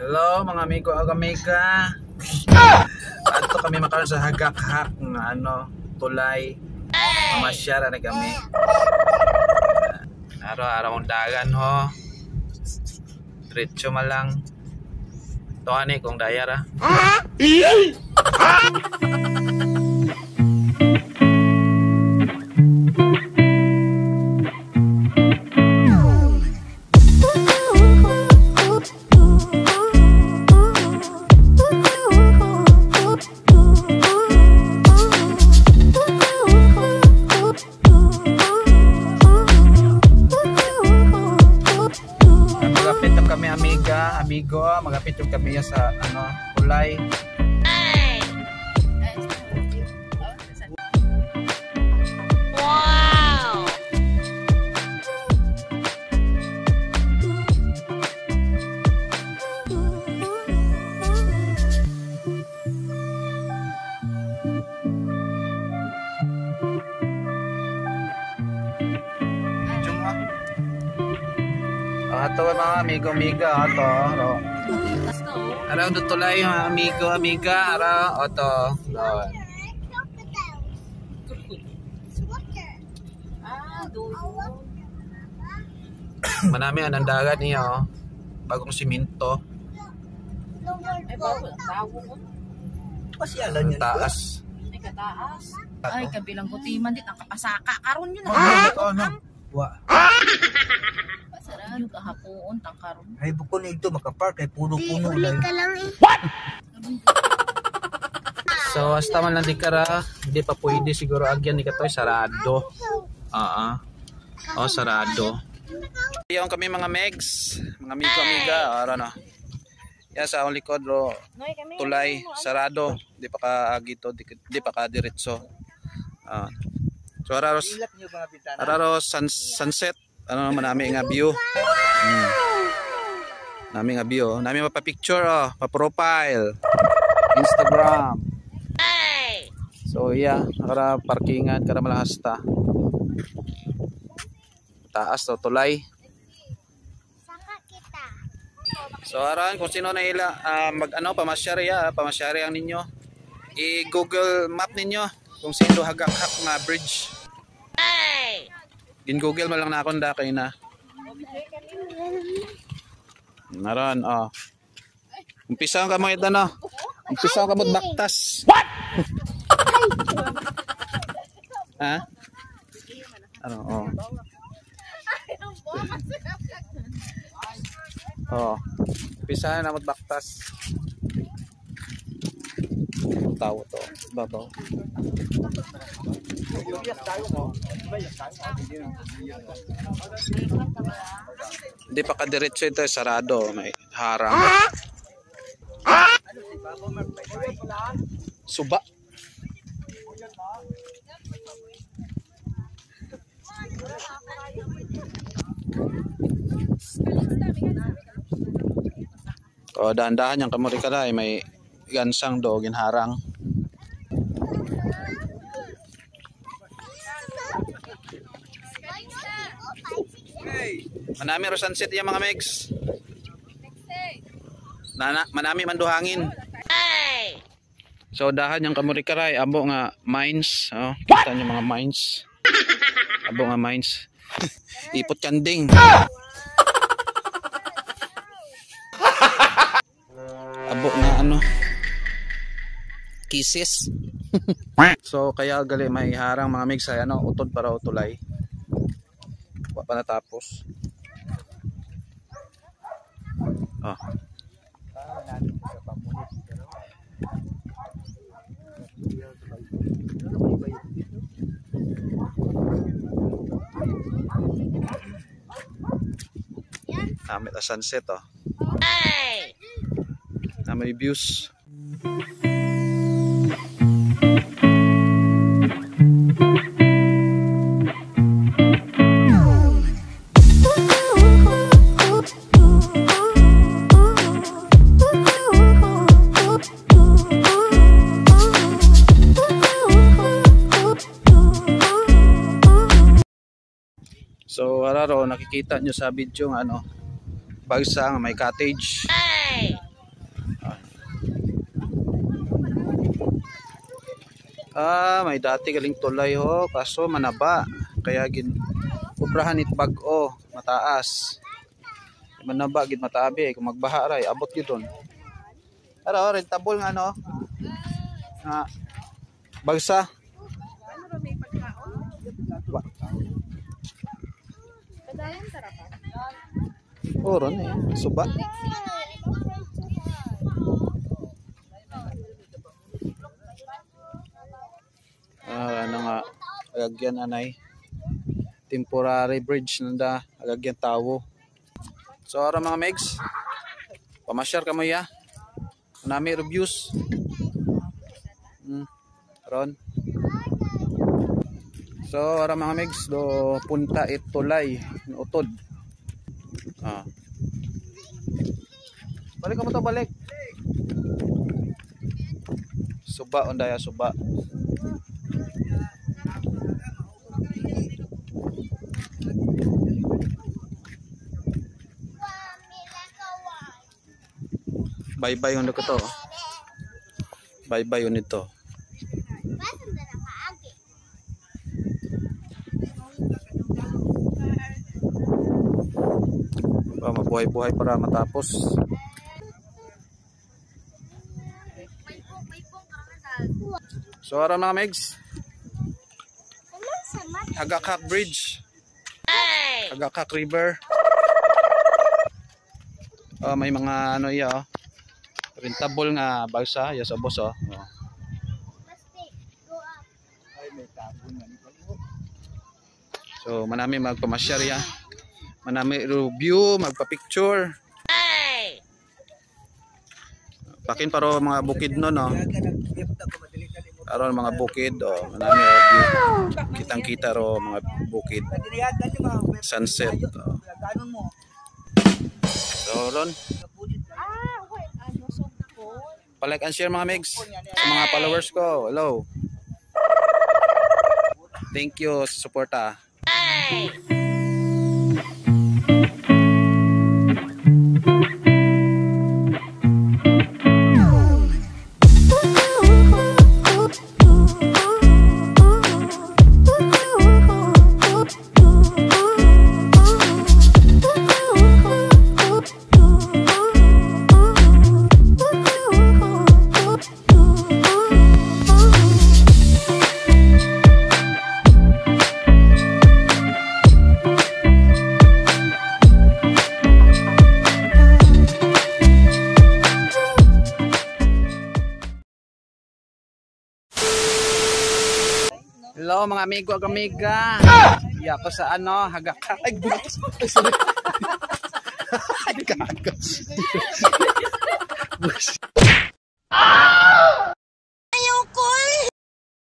Hello mga amigo agamega. Adto kami makaron sa hagak-hak nga tulay. Mamasyara na kami. Araw-araw ang dagan ho. Diretso malang. Tuani kung dayara. Amigo, magapit yung kami sa kulay. Wow! Ato mga amigo-amiga ato. Araw dutulay mga amigo-amiga araw ato. Manami ang dagat niya bagong siminto. Ay bago ang tawo mo. Pasyalan niya taas. Ay kataas. Ay kabilang kutiman dit ang kapasaka karon yun Wa. Sarado kahapon tang karon. Ay buko nito makapark kay puno-puno lang. What? So hasta man lang di kara, hindi pa pwede siguro agyan ni katoy sarado. Sarado. Yung kami mga megs, mga amigo-amiga, yan sa akong likod ro tulay sarado, di pa ka agito, di pa ka diretso. So araro sunset, naman namin nga view. Namin nga view, namin mapa-picture pa-profile, Instagram. So yeah, nakara parkingan, kara malahasta. Taas to tulay. So aran kung sino na ila pamasyari ang ninyo. I-Google map ninyo kung sino hagak-hak nga bridge. Gin-Google mo lang na akong dakay na. Naran Umpisa ka mo ito Umpisa ka mo baktas. What? Ha? Umpisa na mo baktas. Tawo to, babaw. Hindi pa kadiretso ito, sarado, may harang. Suba. Dahan-dahan yung kamuri ka na, may gansang do, ginharang. Manami ro sunset yung mga megs. Manami manduhangin. So dahan yung kamuri ka na, abo nga mines. Kita nyo mga mines. Abo nga mines. Ipot kanding. Abo nga kisses. So kaya gali may harang mga mix ay utod para utulay. Wa pa natapos. Namit na sunset na may views. So araro nakikita nyo sa video ng bagsang may cottage. May dati galing tulay ho, kaso manaba. Kaya kubrahan it bag-o, mataas. Manaba gid mataabi kung magbaha ray abot gyud don. Ara rentable nga no. Bagsa. Ano ra may pagkaon? Kadayon tarapan. Oron suba. Ano nga agagyan anay. Temporary bridge nanda agagyan tawo. So ara mga megs, pamasyar ka mo ya. Nami reviews. Ron. So ara mga megs do punta itulay utod. Balik ka mo to balik. Suba ondaya suba. Bye-bye yun ko to. Bye-bye yun ito. Mabuhay-buhay para matapos. So ara mga megs. Hagakak Bridge. Hagakak River. May mga ano iya rentable nga bagsa ya sa boss So manami magpamasyar ya. Manami review, magpa-picture. Pakin paro mga bukid no aron mga bukid manami review. Kitang-kita ro mga bukid. Sunset. So ron like and share mga megs sa mga followers ko. Hello. Thank you sa suporta. Hello mga amigo at amiga. Iya ko sa ano, Hagakak. Ay, sorry.